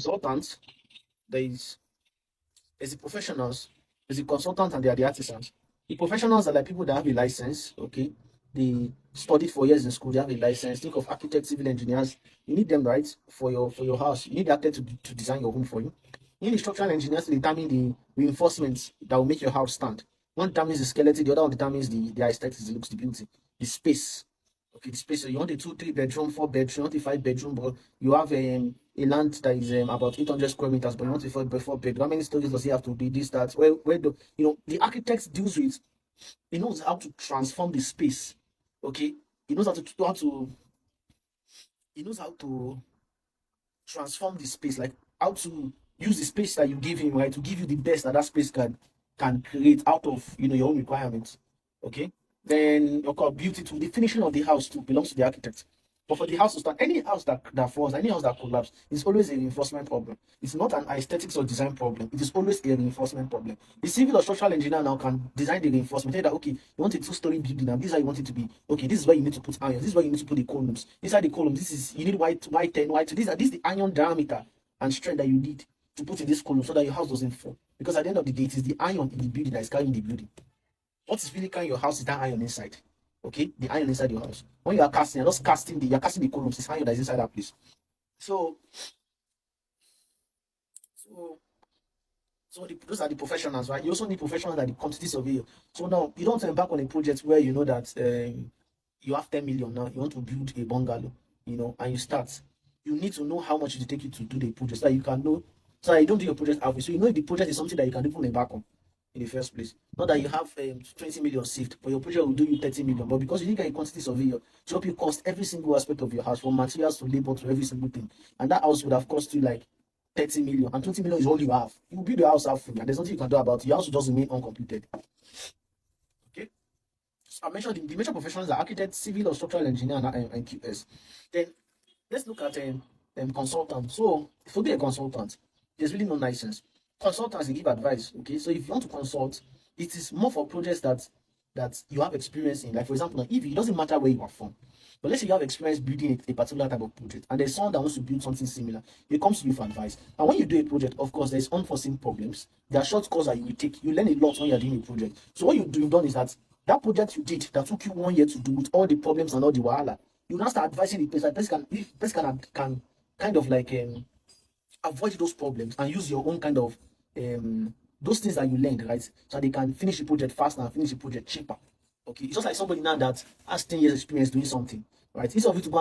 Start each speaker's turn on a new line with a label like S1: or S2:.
S1: consultants, there is there's the professionals, there's the consultants, and there are the artisans. The professionals are like people that have a license, okay? They studied for years in school, they have a license. Think of architects, civil engineers. You need them, right, for your house. You need the architect to design your home for you. You need the structural engineers to determine the reinforcements that will make your house stand. One determines the skeleton, the other one determines the aesthetics, the looks, the beauty, the space. Okay, the space. So you want a 2, 3 bedroom, 4 bedroom, you want a 5 bedroom, but you have a land that is about 800 square meters, but you want a 4 bedroom. How many stories does he have to be? This, that. Where do the architect deals with? He knows how to transform the space. Okay, he knows he knows how to transform the space, like how to use the space that you give him, right, to give you the best that space can create out of your own requirements. Okay, then okay, beauty to the finishing of the house too belongs to the architect. But for the house to stand, any house that falls, any house that collapses, is always a reinforcement problem. It's not an aesthetics or design problem. It is always a reinforcement problem. The civil or structural engineer now can design the reinforcement. Tell you that, okay, you want a 2-story building, and this is how you want it to be. Okay, this is where you need to put iron. This is where you need to put the columns. Inside the columns, you need white 10, white 2. This is the iron diameter and strength that you need to put in this column so that your house doesn't fall. Because at the end of the day, it is the iron in the building that is carrying the building. What is really carrying your house is that iron inside. Okay, the iron inside your house. When you are casting, you're casting the columns. It's iron that is inside that place. So, so, those are the professionals, right? You also need professionals like the quantity surveyor. So now you don't embark on a project where you know that you have 10 million now. You want to build a bungalow, and you start. You need to know how much it will take you to do the project, so that you can know. So that you don't do your project halfway. So you know if the project is something that you can even embark on in the first place. Not that you have 20 million saved, but your project will do you 30 million. But because you didn't get a quantity surveyor to help you cost every single aspect of your house, from materials to labor to every single thing, and that house would have cost you like 30 million, and 20 million is all you have. You build your house halfway, and there's nothing you can do about it. Your house will just remain uncompleted. Okay. So I mentioned the major professions are architect, civil or structural engineer, and QS. Then let's look at consultant. So if you be a consultant, there's really no license. Consultants, they give advice. Okay, so if you want to consult, it is more for projects that you have experience in. Like for example, if it doesn't matter where you are from, but let's say you have experience building a particular type of project, and there's someone that wants to build something similar, it comes to you for advice. And when you do a project, of course, there's unforeseen problems. There are shortcuts that you will take. You learn a lot when you're doing a project. So what you've done is that project you did that took you 1 year to do, with all the problems and all the wahala, you now start advising the person. The person can kind of like avoid those problems and use your own kind of those things that you learned, right? So they can finish the project faster and finish the project cheaper. Okay, it's just like somebody now that has 10 years experience doing something, right? Instead of you to go